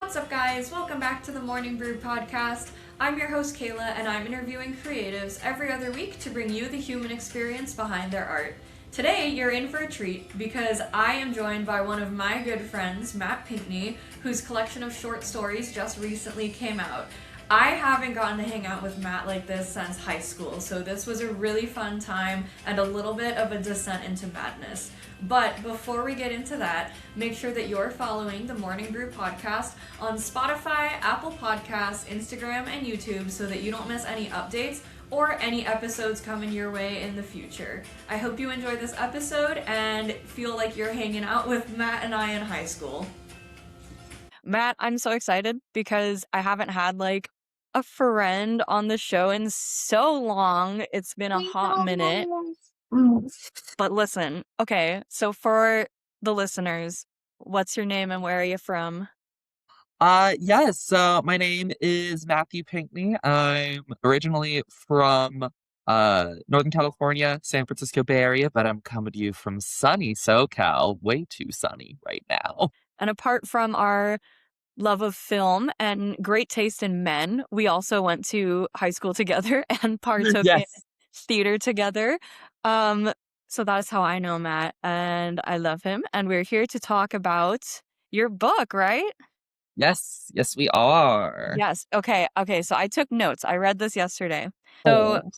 What's up, guys? Welcome back to the Morning Brew podcast. I'm your host, Kayla, and I'm interviewing creatives every other week to bring you the human experience behind their art. Today, you're in for a treat because I am joined by one of my good friends, Matt Pinkney, whose collection of short stories just recently came out. I haven't gotten to hang out with Matt like this since high school, so this was a really fun time and a little bit of a descent into madness. But before we get into that, make sure that you're following the Morning Brew podcast on Spotify, Apple Podcasts, Instagram, and YouTube so that you don't miss any updates or any episodes coming your way in the future. I hope you enjoyed this episode and feel like you're hanging out with Matt and I in high school. Matt, I'm so excited because I haven't had like a friend on the show in so long. It's been a hot minute. But listen, okay, so for the listeners, what's your name and where are you from? Yes, so my name is Matthew Pinkney. I'm originally from Northern California, San Francisco Bay Area, but I'm coming to you from sunny SoCal, way too sunny right now. And apart from our love of film and great taste in men, we also went to high school together and partook in Yes. theater together. Um, so that's how I know Matt, and I love him. And we're here to talk about your book, right? Yes, we are. Yes. Okay. So I took notes. I read this yesterday. So Oh.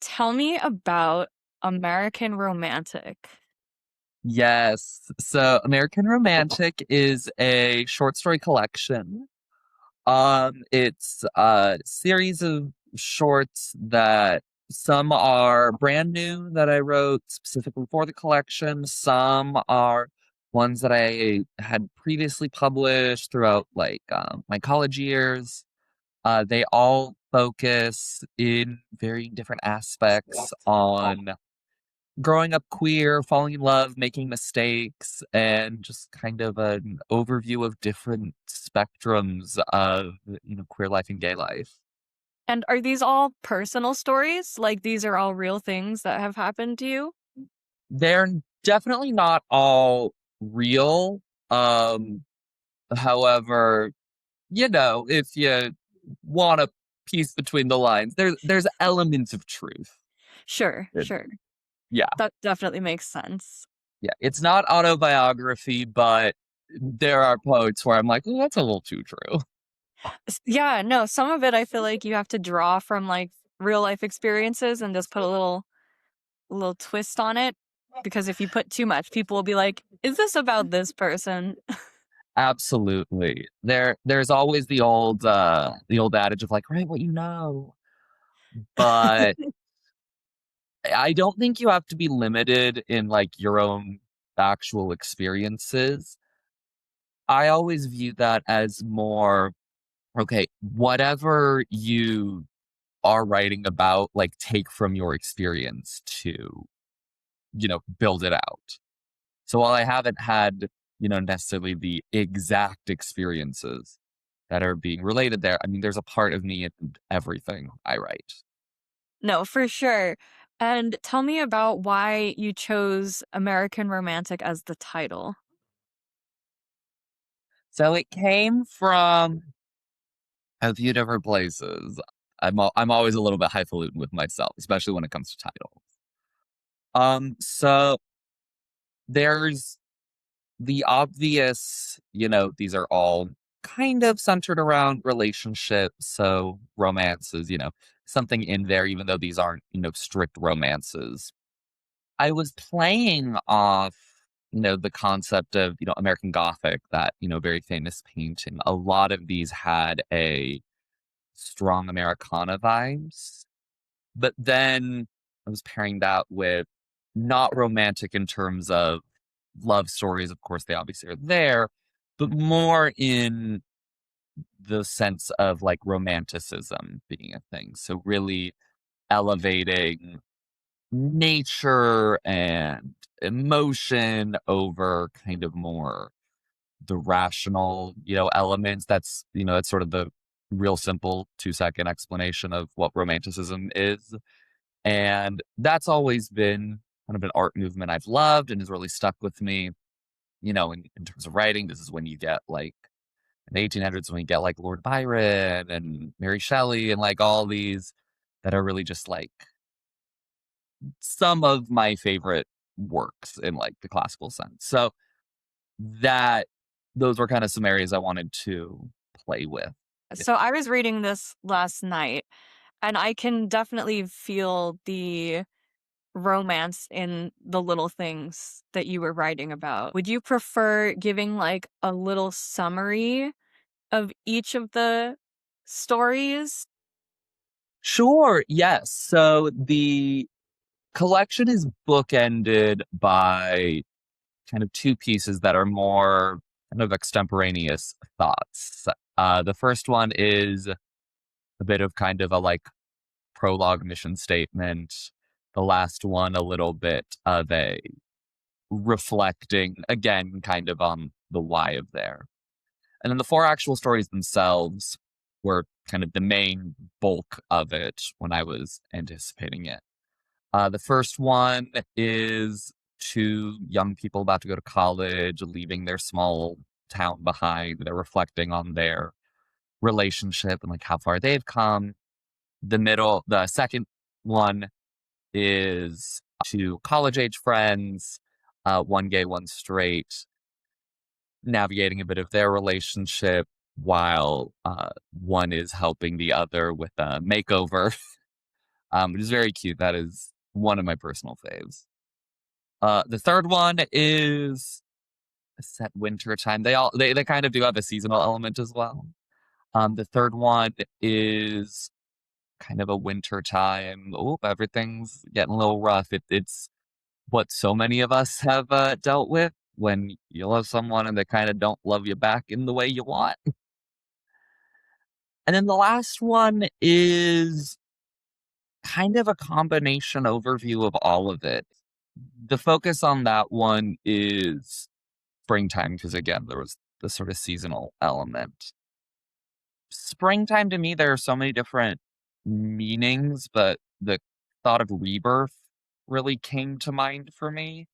tell me about American Romantic. Yes. So American Romantic is a short story collection. It's a series of shorts that some are brand new that I wrote specifically for the collection. Some are ones that I had previously published throughout my college years. They all focus in very different aspects on growing up queer, falling in love, making mistakes, and just kind of an overview of different spectrums of, queer life and gay life. And are these all personal stories? Like these are all real things that have happened to you? They're definitely not all real. Um, However, if you want to piece between the lines, there's elements of truth. Sure, in- sure. Yeah, That definitely makes sense. yeah. It's not autobiography, but there are poets where I'm like, oh, that's a little too true. Yeah, no, some of it I feel like you have to draw from like real life experiences and just put a little twist on it because if you put too much, people will be like, "Is this about this person?" Absolutely. There's always the old adage of like, write what you know. But I don't think you have to be limited in like your own actual experiences. I always view that as more, okay, whatever you are writing about, like take from your experience to, build it out. So while I haven't had, necessarily the exact experiences that are being related there, I mean, there's a part of me in everything I write. No, for sure. And tell me about why you chose American Romantic as the title. So it came from a few different places. I'm always a little bit highfalutin with myself, especially when it comes to titles. So there's the obvious, these are all kind of centered around relationships, so romances, something in there, even though these aren't, strict romances. I was playing off, the concept of, American Gothic, that, very famous painting. A lot of these had a strong Americana vibes, but then I was pairing that with not romantic in terms of love stories. Of course, they obviously are there, but more in the sense of like romanticism being a thing. So really elevating nature and emotion over kind of more the rational, elements. That's sort of the real simple 2-second explanation of what romanticism is. And that's always been kind of an art movement I've loved and has really stuck with me. In terms of writing, this is when you get like in the 1800s when we get like Lord Byron and Mary Shelley and like all these that are really just like some of my favorite works in like the classical sense. So that those were kind of some areas I wanted to play with. So I was reading this last night, and I can definitely feel the romance in the little things that you were writing about. Would you prefer giving like a little summary of each of the stories? Sure, yes. So the collection is bookended by kind of two pieces that are more kind of extemporaneous thoughts. The first one is a bit of kind of a like prologue mission statement. The last one, a little bit of a reflecting again, kind of on the why of there. And then the four actual stories themselves were kind of the main bulk of it when I was anticipating it. The first one is two young people about to go to college, leaving their small town behind. They're reflecting on their relationship and like how far they've come. The second one is two college age friends, one gay, one straight, navigating a bit of their relationship while one is helping the other with a makeover, which is very cute. That is one of my personal faves. The third one is set winter time. They kind of do have a seasonal element as well. The third one is kind of a winter time. Oh, everything's getting a little rough. It's what so many of us have dealt with when you love someone and they kind of don't love you back in the way you want. And then the last one is kind of a combination overview of all of it. The focus on that one is springtime, because again, there was the sort of seasonal element. Springtime to me, there are so many different meanings, but the thought of rebirth really came to mind for me.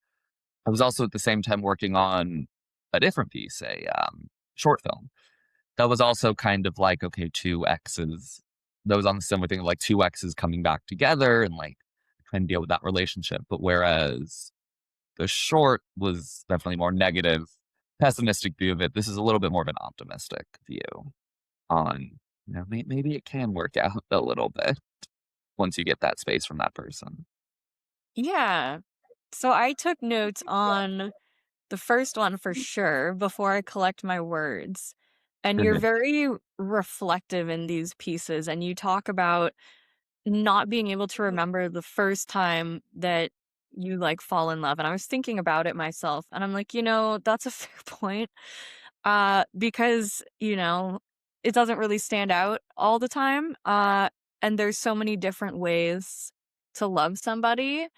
I was also at the same time working on a different piece, a short film that was also kind of like, okay, two exes. That was on the similar thing, like two exes coming back together and like trying to deal with that relationship. But whereas the short was definitely more negative, pessimistic view of it, this is a little bit more of an optimistic view on, maybe it can work out a little bit once you get that space from that person. Yeah. So I took notes on the first one for sure before I collect my words. And you're very reflective in these pieces, and you talk about not being able to remember the first time that you like fall in love. And I was thinking about it myself, and I'm like, that's a fair point. Because, it doesn't really stand out all the time. And there's so many different ways to love somebody.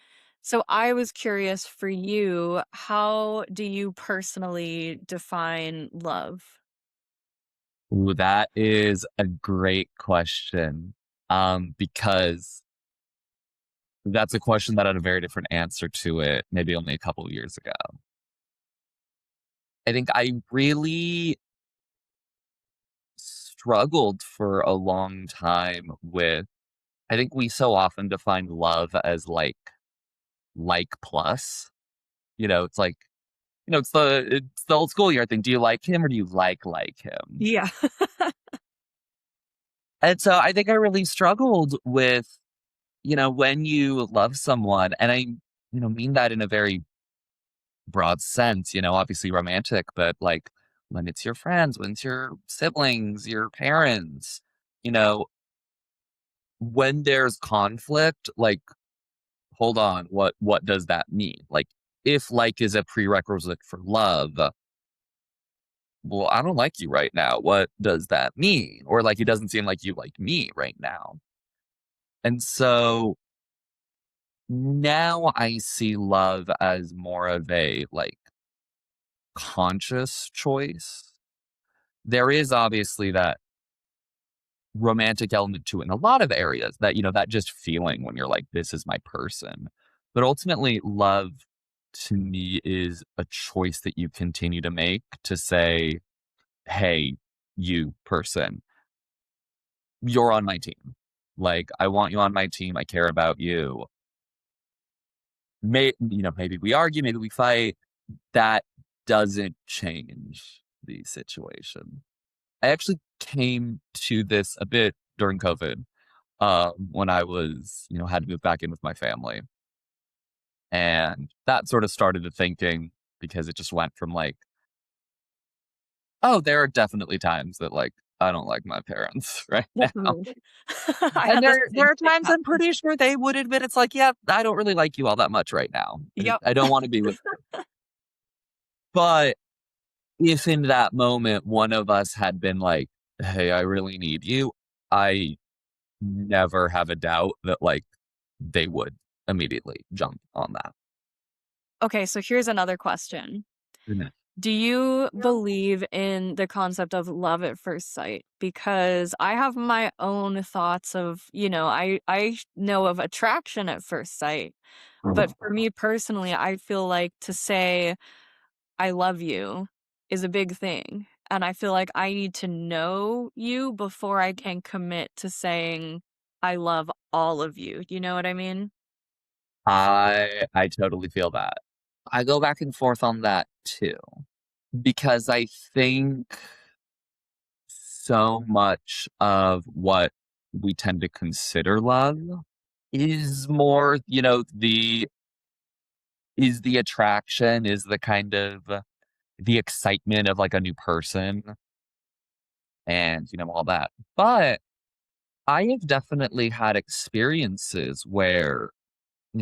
So I was curious for you, how do you personally define love? Ooh, that is a great question. Because that's a question that had a very different answer to it maybe only a couple of years ago. I think I really struggled for a long time with, I think we so often define love as like plus. It's like, it's the old school year thing. Do you like him or do you like him? Yeah. And so I think I really struggled with, when you love someone, and I, mean that in a very broad sense, obviously romantic, but like when it's your friends, when it's your siblings, your parents, you know, when there's conflict, like, hold on, what does that mean? Like, if like is a prerequisite for love, well, I don't like you right now. What does that mean? Or like, it doesn't seem like you like me right now. And so now I see love as more of a like conscious choice. There is obviously that romantic element to it in a lot of areas, that, that just feeling when you're like, this is my person. But ultimately, love to me is a choice that you continue to make to say, hey, you person. You're on my team. Like, I want you on my team. I care about you. Maybe we argue, maybe we fight. That doesn't change the situation. I actually came to this a bit during COVID, when I was, had to move back in with my family. And that sort of started the thinking because it just went from like, oh, there are definitely times that like I don't like my parents right That's now. rude. I And had the there same are thing times I'm happen. pretty sure they would admit it's like, yeah, I don't really like you all that much right now. Yep. I don't want to be with you. But if in that moment one of us had been like, hey, I really need you, I never have a doubt that like they would immediately jump on that. Okay, so here's another question. Mhm. Do you believe in the concept of love at first sight? Because I have my own thoughts of, I know of attraction at first sight, but for me personally, I feel like to say I love you is a big thing. And I feel like I need to know you before I can commit to saying I love all of you. You know what I mean? I totally feel that. I go back and forth on that too, because I think so much of what we tend to consider love is more, the attraction, is the kind of the excitement of like a new person and, all that. But I have definitely had experiences where,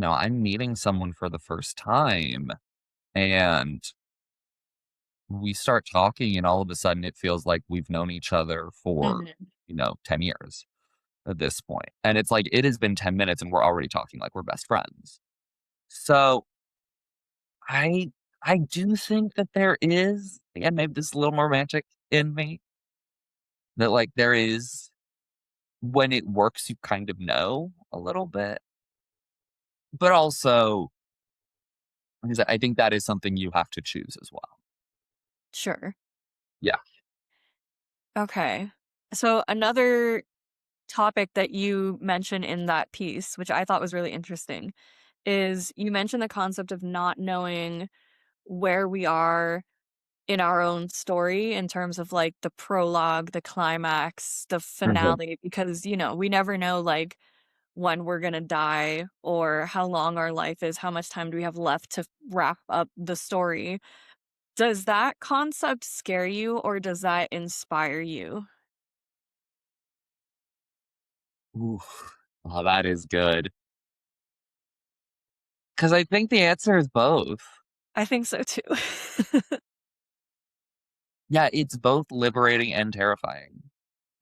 I'm meeting someone for the first time and we start talking and all of a sudden it feels like we've known each other for, Mhm. 10 years at this point. And it's like it has been 10 minutes and we're already talking like we're best friends. So I I do think that there is, again, maybe this is a little more romantic in me, that like there is, when it works, you kind of know a little bit. But also, like I said, I think that is something you have to choose as well. Sure. Yeah. Okay. So another topic that you mentioned in that piece, which I thought was really interesting, is you mentioned the concept of not knowing where we are in our own story in terms of like the prologue, the climax, the Mhm. finale, because, we never know like when we're going to die or how long our life is, how much time do we have left to wrap up the story. Does that concept scare you or does that inspire you? Oof. Oh, that is good. Because I think the answer is both. I think so too. Yeah, it's both liberating and terrifying.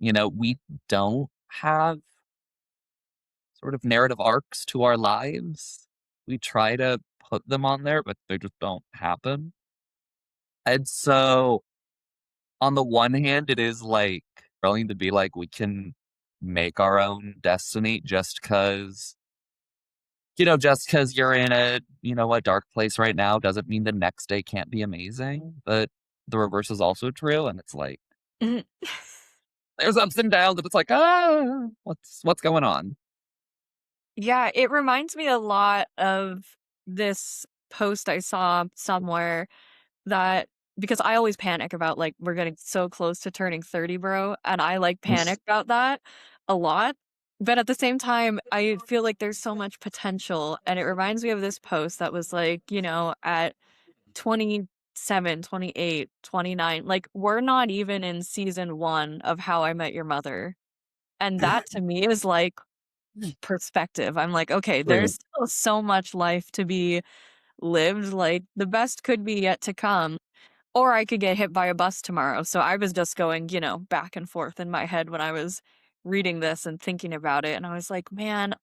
We don't have sort of narrative arcs to our lives. We try to put them on there, but they just don't happen. And so, on the one hand, it is like thrilling to be like, we can make our own destiny just because you're in a dark place right now doesn't mean the next day can't be amazing. But the reverse is also true. And it's like, Mhm. there's ups and downs, and it's like, what's going on? Yeah, it reminds me a lot of this post I saw somewhere that because I always panic about like we're getting so close to turning 30, bro, and I like panic about that a lot. But at the same time, I feel like there's so much potential. And it reminds me of this post that was like, at 27, 28, 29, like we're not even in season one of How I Met Your Mother. And that to me is like perspective. I'm like, okay, there's True. still so much life to be lived. Like the best could be yet to come. Or I could get hit by a bus tomorrow. So I was just going, back and forth in my head when I was reading this and thinking about it. And I was like, man,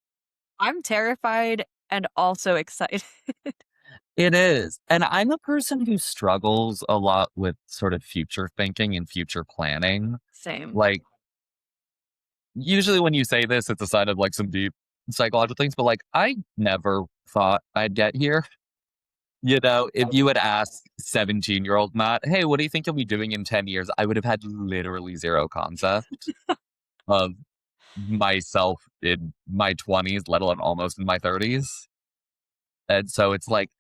I'm terrified and also excited. It is. And I'm a person who struggles a lot with sort of future thinking and future planning. Same. Like, usually when you say this, it's a sign of like some deep psychological things, but like, I never thought I'd get here. If you had asked 17-year-old Matt, hey, what do you think you'll be doing in 10 years? I would have had literally zero concept of myself in my 20s, let alone almost in my 30s. And so it's like,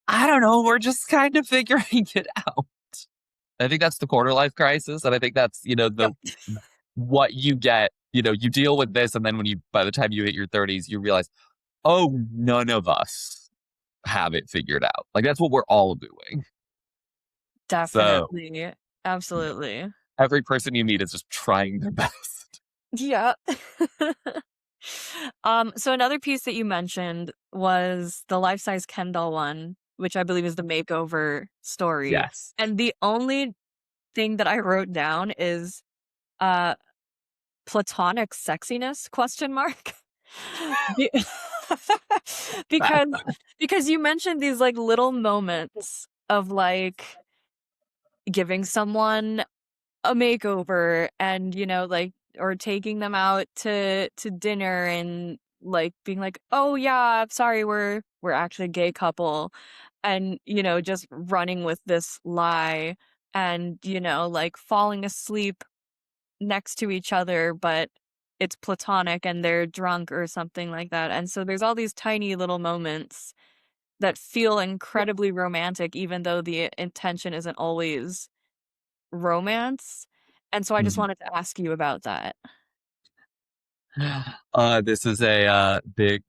I don't know, we're just kind of figuring it out. I think that's the quarter life crisis. And I think that's, Yep. what you get, you deal with this. And then by the time you hit your 30s, you realize, oh, none of us have it figured out. Like that's what we're all doing. So Definitely. Absolutely. every person you meet is just trying their best. Yeah. So another piece that you mentioned was the life-size Ken doll one, which I believe is the makeover story. Yes. And the only thing that I wrote down is uh platonic sexiness question mark. Be- because because you mentioned these like little moments of like giving someone a makeover and like or taking them out to dinner and like being like, "Oh yeah, I'm sorry, we're actually a gay couple." And just running with this lie and like falling asleep next to each other, but it's platonic and they're drunk or something like that. And so there's all these tiny little moments that feel incredibly romantic even though the intention isn't always romance. And so I just Mhm. wanted to ask you about that. This is a big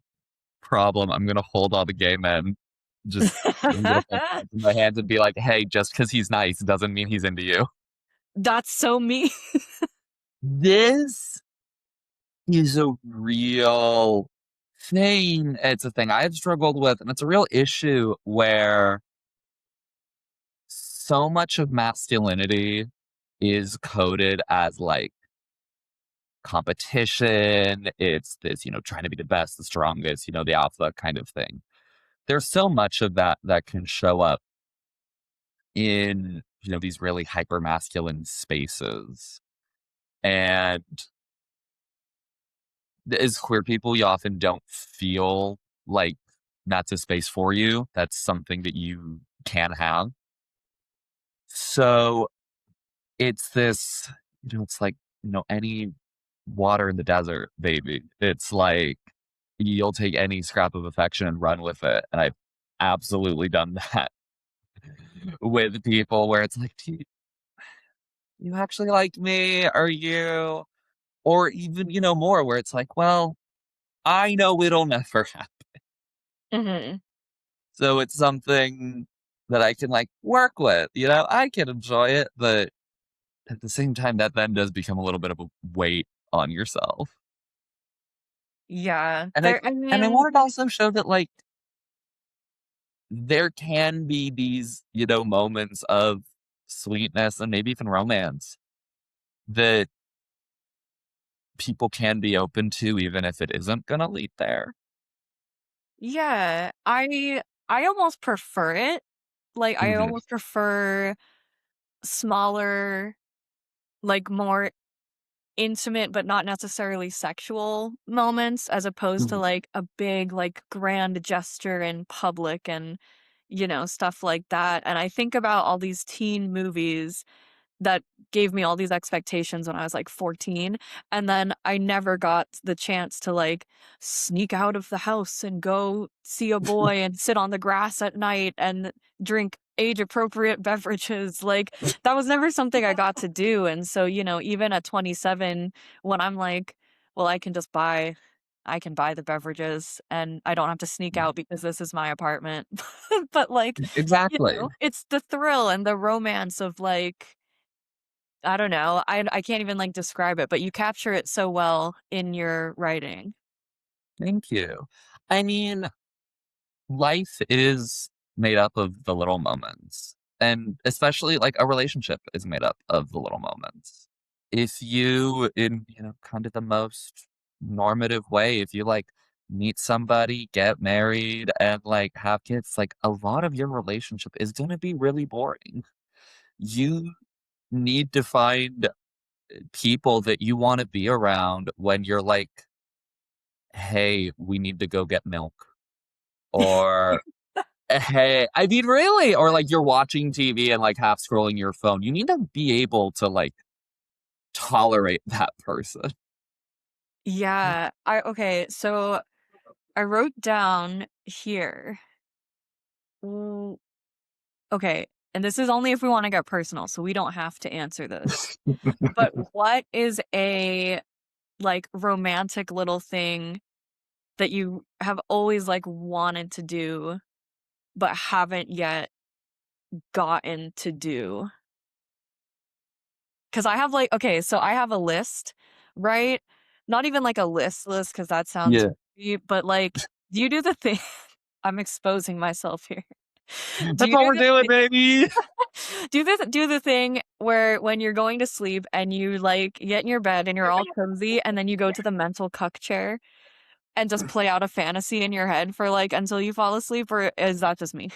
problem. I'm gonna hold all the gay men. I'm gonna put them in my hands and be like, hey, just because he's nice doesn't mean he's into you. That's so me. This is a real thing. It's a thing I've struggled with, and it's a real issue where so much of masculinity is coded as like competition. It's this, trying to be the best, the strongest, the alpha kind of thing. There's so much of that that can show up in, these really hyper masculine spaces. And as queer people, you often don't feel like that's a space for you. That's something that you can have. So it's this, it's like, any water in the desert, baby. It's like you'll take any scrap of affection and run with it. And I've absolutely done that with people where it's like, do you actually like me? Are you? Or even, more where it's like, well, I know it'll never happen. Hmm. So it's something that I can like work with, I can enjoy it, but at the same time, that then does become a little bit of a weight on yourself. Yeah. And I There I and I mean, wanted to also show that like there can be these, moments of sweetness and maybe even romance that people can be open to, even if it isn't gonna lead there. yeah. I almost prefer it. Like I Mhm. almost prefer smaller, like more intimate but not necessarily sexual moments as opposed to Mhm. like a big like grand gesture in public and stuff like that. And I think about all these teen movies that gave me all these expectations when I was like 14, and then I never got the chance to like sneak out of the house and go see a boy and sit on the grass at night and drink age appropriate beverages. Like that was never something I got to do. And so, even at 27 when I'm like, well, I can buy the beverages and I don't have to sneak out because this is my apartment. But like, Exactly. it's the thrill and the romance of like I don't know. I can't even, like, describe it, but you capture it so well in your writing. Thank you. I mean, life is made up of the little moments, and especially like a relationship is made up of the little moments. If you, in, kind of the most normative way, if you like meet somebody, get married, and like have kids, like a lot of your relationship is going to be really boring. You need to find people that you want to be around when you're like, hey, we need to go get milk. Or Hey, I mean, really? Or like you're watching TV and like half scrolling your phone. You need to be able to like tolerate that person. Yeah. Okay, so I wrote down here. Mm, Okay, and this is only if we want to get personal, so we don't have to answer this. But what is a like romantic little thing that you have always like wanted to do but haven't yet gotten to do? Because I have like, okay, so I have a list, right? Not even like a list because that sounds Yeah. creepy, but like, do you do the thing? I'm exposing myself here. Do That's you what do we're the doing, thing? baby. Do the thing where when you're going to sleep and you like get in your bed and you're all cozy and then you go to the mental cuck chair and just play out a fantasy in your head for like until you fall asleep, or is that just me?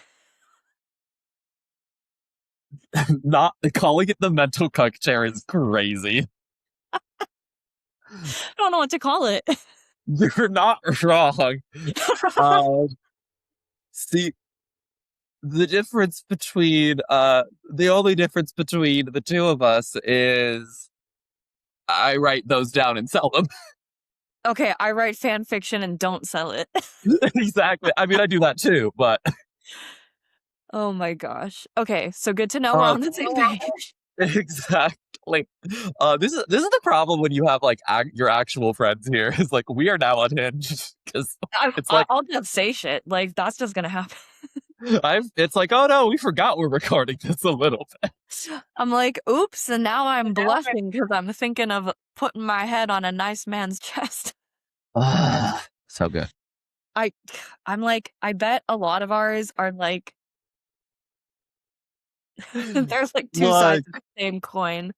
Not calling it the mental cuck chair is crazy. I don't know what to call it. You're not wrong. Um, see, the only difference between the two of us is I write those down and sell them. Okay, I write fan fiction and don't sell it. Exactly. I mean, I do that too, but Oh my gosh. Okay, so good to know we're uh, on the same page. exactly. This is the problem when you have like your actual friends here. Is like we are now unhinged because I, it's I- like I'll just say shit. Like that's just gonna happen. it's like, oh no, we forgot we're recording this a little bit. I'm like, oops, and now I'm blushing because I'm thinking of putting my head on a nice man's chest. So good. I, I'm like, I bet a lot of ours are like, there's like two Like, sides of the same coin.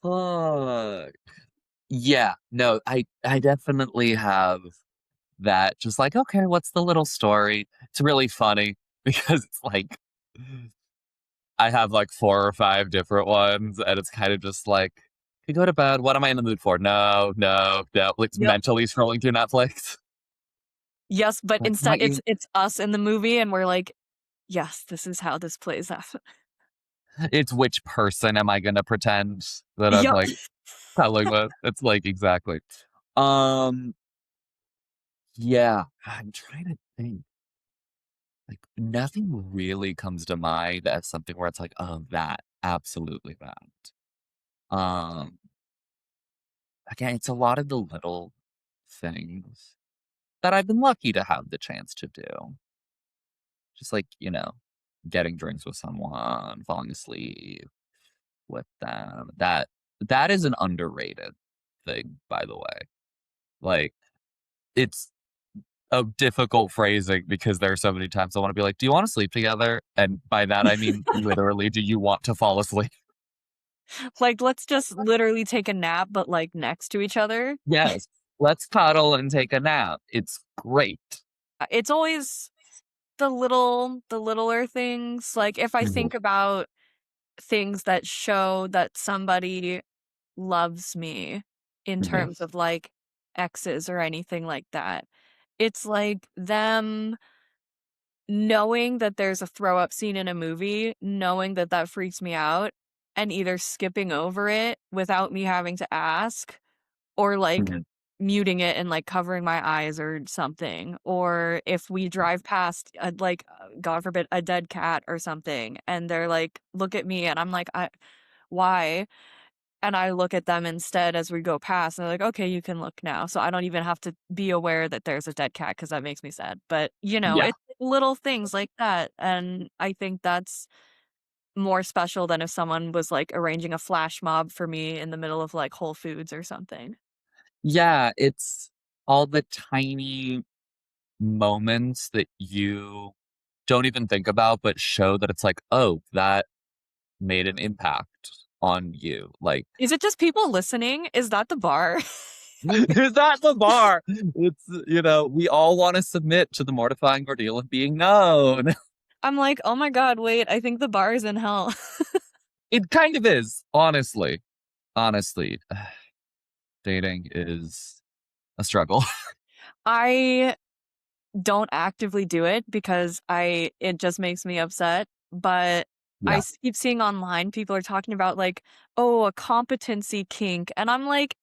fuck. Yeah, no, I definitely have that. Just like, okay, what's the little story? It's really funny because it's like I have like four or five different ones, and it's kind of just like, you go to bed. What am I in the mood for? No, no, no. Like Yep. mentally scrolling through Netflix. Yes, but Like, instead not you. it's us in the movie, and we're like, yes, this is how this plays out. It's which person am I gonna pretend that I'm Yep. like telling with? It's like exactly. Um, yeah, I'm trying to think. Like nothing really comes to mind as something where it's like, oh, that absolutely that. Um, again, it's a lot of the little things that I've been lucky to have the chance to do. Just like, getting drinks with someone, falling asleep with them. That is an underrated thing, by the way. Like, it's a difficult phrasing because there are so many times I want to be like, "Do you want to sleep together?" And by that I mean literally, do you want to fall asleep? Like, let's just literally take a nap, but like next to each other. Yes. Let's cuddle and take a nap. It's great. It's always the littler things. Like if I Mhm, think about things that show that somebody loves me in mhm, terms of like exes or anything like that, it's like them knowing that there's a throw up scene in a movie, knowing that that freaks me out, and either skipping over it without me having to ask, or like mhm, muting it and like covering my eyes or something. Or if we drive past like God forbid a dead cat or something, and they're like, "Look at me," and I'm like, Why?" And I look at them instead as we go past, and they're like, "Okay, you can look now." So I don't even have to be aware that there's a dead cat because that makes me sad. But, yeah. it's little things like that, and I think that's more special than if someone was, like, arranging a flash mob for me in the middle of, like, Whole Foods or something. Yeah, it's all the tiny moments that you don't even think about, but show that it's like, "Oh, that made an impact on you." Like, Is it just people listening? Is that the bar? is that the bar? It's, we all wanna submit to the mortifying ordeal of being known. I'm like, "Oh my god, wait, I think the bar is in hell." It kind of is, honestly. Honestly, dating is a struggle. I don't actively do it because it just makes me upset. But Yeah. keep seeing online people are talking about like, oh, a competency kink. And I'm like,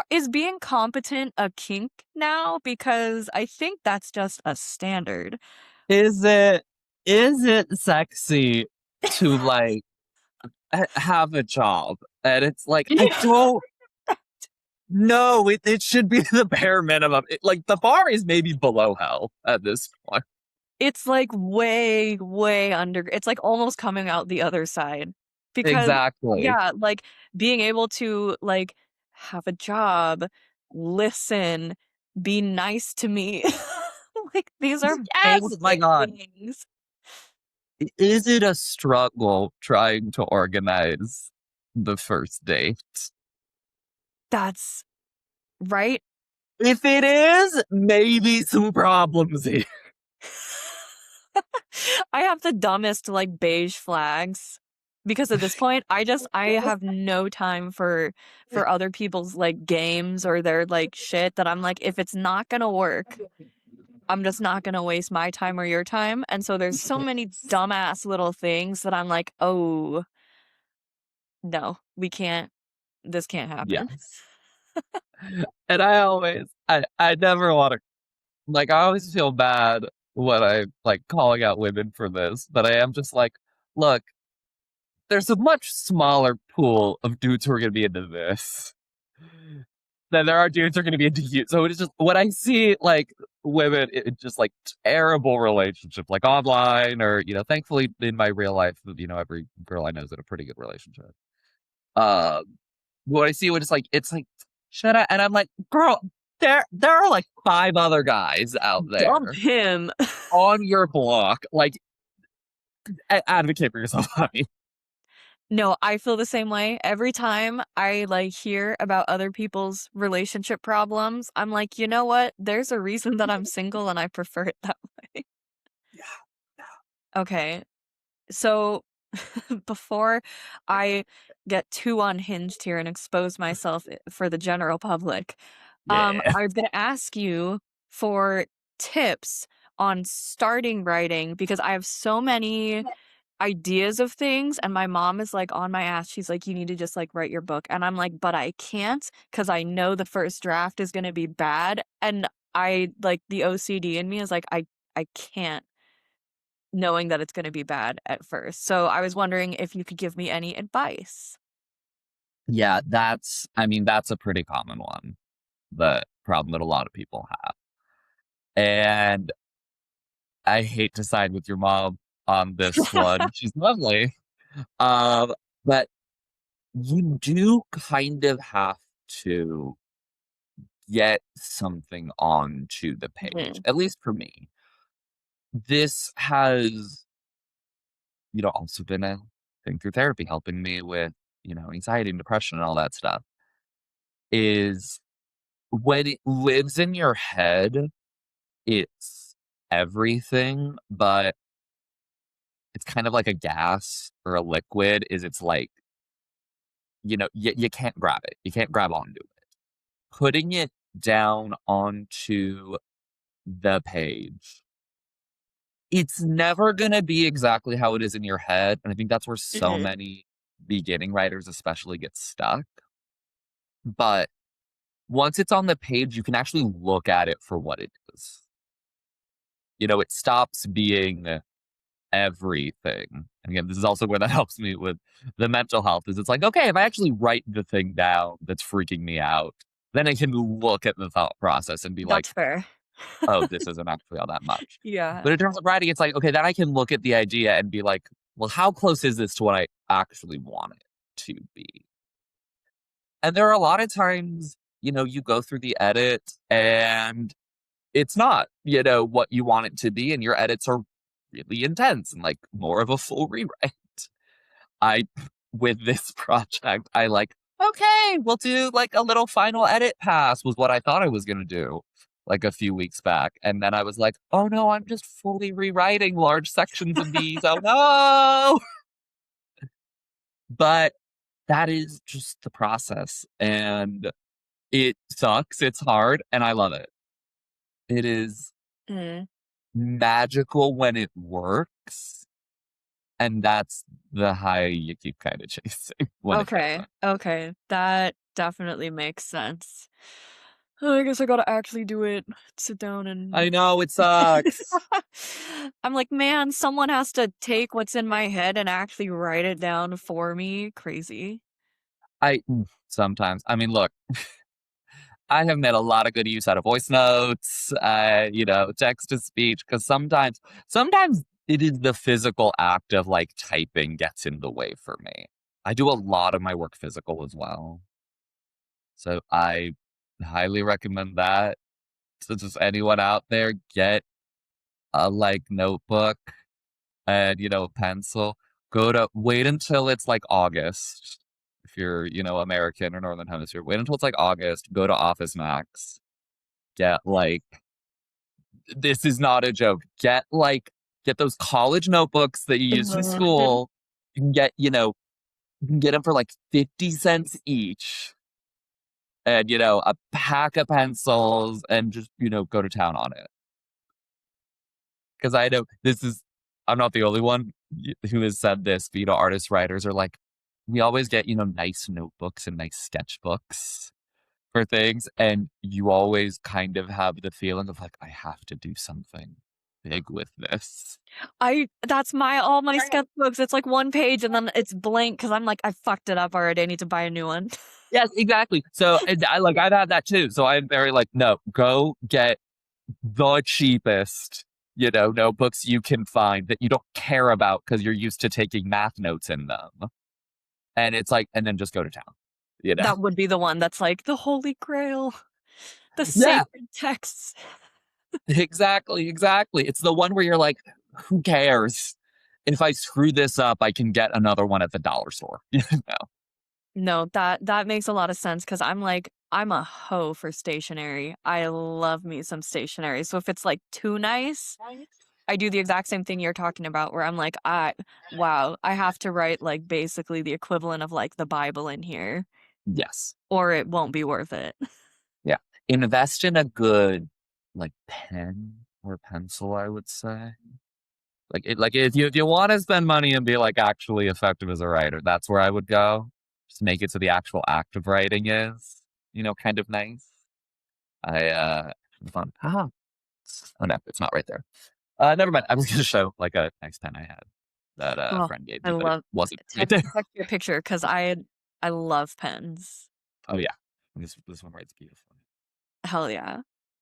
is being competent a kink now? Because I think that's just a standard. Is it sexy to like have a job? And it's like, I don't know. It should be the bare minimum. Like the bar is maybe below hell at this point. It's like way, way under, it's like almost coming out the other side. Because, Exactly. yeah, like being able to like have a job, listen, be nice to me. Like these are Yes, my basic God. things. Is it a struggle trying to organize the first date? That's right. If it is, maybe some problems here. I have the dumbest like beige flags because at this point I have no time for other people's like games or their like shit that I'm like if it's not gonna work, I'm just not gonna waste my time or your time. And so there's so many dumbass little things that I'm like, oh no, we can't, this can't happen. Yes. And I never want to, like, I always feel bad when I like calling out women for this, but I am just like, look, there's a much smaller pool of dudes who are going to be into this than there are dudes who are going to be into you. So it's just when I see like women in just like terrible relationships, like online or, thankfully in my real life, every girl I know is in a pretty good relationship. Um, what I see when it's like, shut up. And I'm like, girl, there are like 5 other guys out Dump there him. on your block. Like, advocate for yourself, honey. No, I feel the same way. Every time I like hear about other people's relationship problems, I'm like, you know what? There's a reason that I'm single and I prefer it that way. Yeah. Okay. So before I get too unhinged here and expose myself for the general public, Yeah. I'm gonna ask you for tips on starting writing because I have so many ideas of things and my mom is like on my ass. She's like, you need to just like write your book. And I'm like, but I can't because I know the first draft is gonna be bad. And I like the OCD in me is like, I can't knowing that it's gonna be bad at first. So I was wondering if you could give me any advice. Yeah, that's a pretty common one. The problem that a lot of people have. And I hate to side with your mom on this one. She's lovely. Um, but you do kind of have to get something onto the page, Mhm. at least for me. This has, also been a thing through therapy, helping me with, anxiety and depression and all that stuff. Is when it lives in your head, it's everything, but it's kind of like a gas or a liquid. It's like, you can't grab it. You can't grab onto it. Putting it down onto the page, it's never going to be exactly how it is in your head. And I think that's where so Mhm. many beginning writers, especially, get stuck. But once it's on the page, you can actually look at it for what it is. It stops being everything. And again, this is also where that helps me with the mental health is it's like, okay, if I actually write the thing down that's freaking me out, then I can look at the thought process and be like, That's fair. oh, this isn't actually all that much. Yeah. But in terms of writing, it's like, okay, then I can look at the idea and be like, well, how close is this to what I actually want it to be? And there are a lot of times, you go through the edit and it's not, what you want it to be. And your edits are really intense and like more of a full rewrite. I, with this project, I like, okay, we'll do like a little final edit pass was what I thought I was going to do like a few weeks back. And then I was like, oh no, I'm just fully rewriting large sections of these. Oh no. But that is just the process. And it sucks. It's hard. And I love it. It is, Mhm. magical when it works, and that's the high you keep kind of chasing when it Okay, doesn't. okay, that definitely makes sense. I guess I gotta actually do it. Sit down and I know it sucks. I'm like, man, someone has to take what's in my head and actually write it down for me. Crazy. Sometimes. I mean, look, I have made a lot of good use out of voice notes, text to speech, because sometimes it is the physical act of like typing gets in the way for me. I do a lot of my work physical as well. So I highly recommend that. So just anyone out there, get a like notebook and a pencil. Wait until it's like August. If you're, American or Northern Hemisphere, wait until it's like August. Go to Office Max. Get like this is not a joke. Get those college notebooks that you used in school. You can get them for like 50 cents each. And a pack of pencils and just, go to town on it. Because I know I'm not the only one who has said this, but artists, writers are like, we always get, nice notebooks and nice sketchbooks for things. And you always kind of have the feeling of like, I have to do something big with this. That's all my sketchbooks. It's like one page and then it's blank because I'm like, I fucked it up already. I need to buy a new one. Yes, exactly. So I've had that too. So I'm very like, no, go get the cheapest, notebooks you can find that you don't care about because you're used to taking math notes in them. And it's like, and then just go to town, That would be the one that's like the Holy Grail, the Yeah, sacred texts. exactly. It's the one where you're like, who cares? If I screw this up, I can get another one at the dollar store. No, that makes a lot of sense because I'm like, I'm a hoe for stationery. I love me some stationery. So if it's like too nice, I do the exact same thing you're talking about where I'm like, wow, I have to write like basically the equivalent of like the Bible in here Yes. or it won't be worth it. Yeah. Invest in a good like pen or pencil, I would say. Like if you want to spend money and be like actually effective as a writer, that's where I would go. Just make it so the actual act of writing is, kind of nice. Fun. Oh no, it's not right there. Never mind. I was gonna show like a nice pen I had that a Oh, friend gave I me, but it love wasn't right there. text your picture because I love pens. Oh yeah. This one writes beautifully. Hell yeah.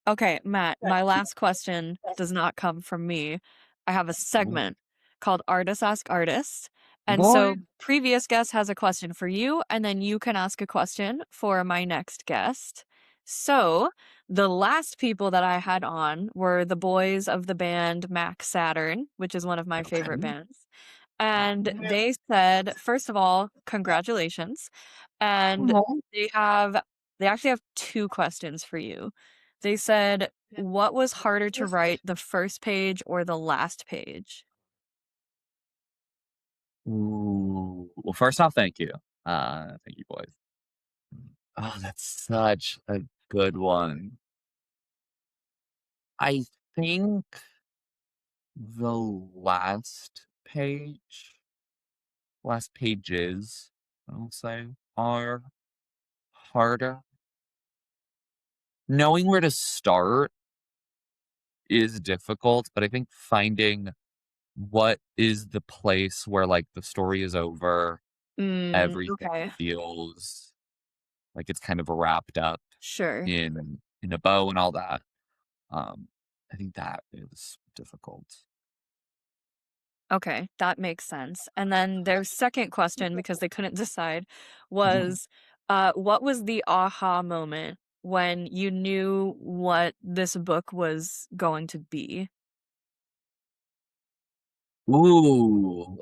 Okay, Matt, my last question does not come from me. I have a Ooh. segment called Artists Ask Artists. And Boy. so previous guest has a question for you, and then you can ask a question for my next guest. So the last people that I had on were the boys of the band Max Saturn, which is one of my favorite Okay. bands. And they said, first of all, congratulations. And Oh. they have they actually have two questions for you. They said, what was harder to write, the first page or the last page? Ooh. Well, first off, thank you. Thank you, boys. Oh, that's such a good one. I think the last pages, I'll say, are harder. Knowing where to start is difficult, but I think finding what is the place where like the story is over, everything Okay. feels like it's kind of wrapped up Sure. in a bow and all that. Um, I think that is difficult. Okay, that makes sense. And then their second question, because they couldn't decide, was what was the aha moment when you knew what this book was going to be? Ooh,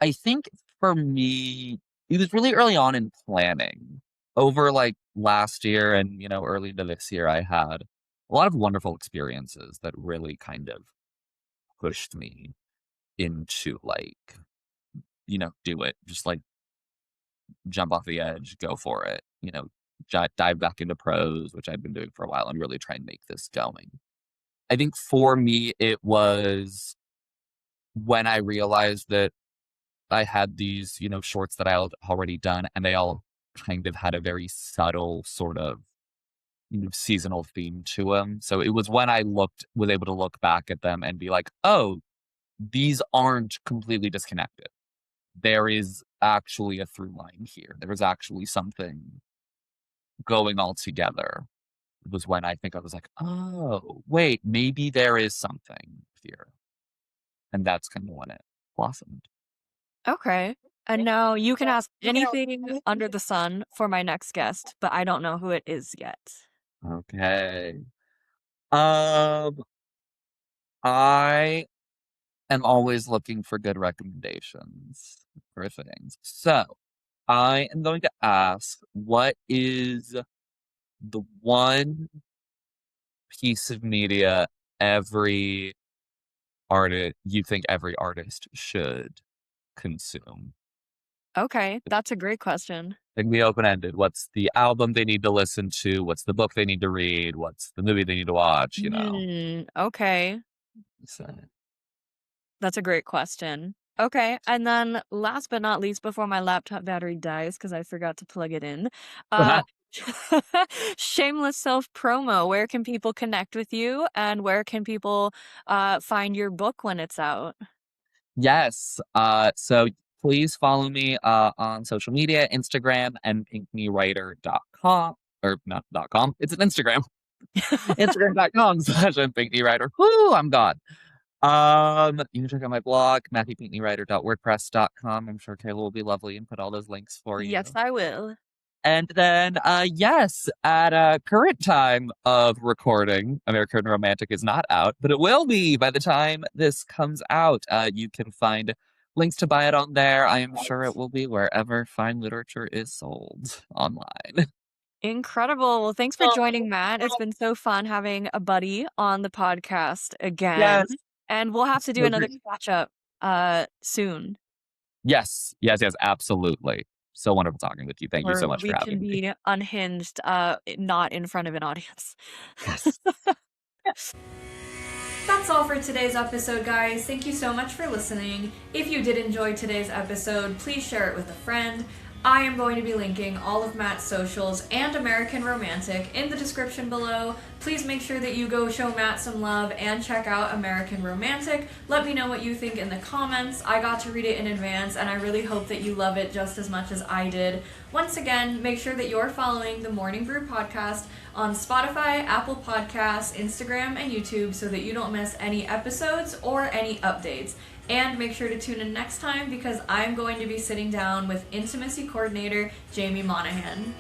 I think for me, it was really early on in planning. Over like last year and early into this year, I had a lot of wonderful experiences that really kind of pushed me into like do it, just like jump off the edge, go for it. Dive back into prose, which I've been doing for a while, and really try and make this going. I think for me, it was when I realized that I had these, shorts that I had already done, and they all kind of had a very subtle sort of seasonal theme to them. So it was when I was able to look back at them and be like, oh, these aren't completely disconnected. There is actually a through line here. There is actually something going all together. It was when I think I was like, oh, wait, maybe there is something here. And that's kind of when it blossomed. Okay. And now you can ask anything under the sun for my next guest, but I don't know who it is yet. Okay. Um, I am always looking for good recommendations for things. So I am going to ask, what is the one piece of media every you think every artist should consume? Okay, that's a great question. It can be open-ended. What's the album they need to listen to? What's the book they need to read? What's the movie they need to watch? Okay. So, That's a great question. Okay, and then last but not least, before my laptop battery dies, because I forgot to plug it in, uh, shameless self-promo. Where can people connect with you, and where can people find your book when it's out? yes. So please follow me on social media, Instagram and pinckneywriter.com. Or not .com. It's an Instagram. Instagram.com/pinckneywriter. Whoo, I'm gone. You can check out my blog, matthewpinkneywriter.wordpress.com. I'm sure Kayla will be lovely and put all those links for you. Yes, I will. And then, yes, at a current time of recording, American Romantic is not out, but it will be by the time this comes out. You can find links to buy it on there. I am sure it will be wherever fine literature is sold online. Incredible. Well, thanks for joining, Matt. It's been so fun having a buddy on the podcast again. Yes. And we'll have to do So another great. catch up soon. Yes, absolutely. So wonderful talking with you. Thank you so Where much for we can having me. be unhinged, not in front of an audience. Yes. That's all for today's episode, guys. Thank you so much for listening. If you did enjoy today's episode, please share it with a friend. I am going to be linking all of Matt's socials and American Romantic in the description below. Please make sure that you go show Matt some love and check out American Romantic. Let me know what you think in the comments. I got to read it in advance, and I really hope that you love it just as much as I did. Once again, make sure that you're following the Morning Brew podcast on Spotify, Apple Podcasts, Instagram, and YouTube so that you don't miss any episodes or any updates. And make sure to tune in next time because I'm going to be sitting down with intimacy coordinator Jamie Monahan.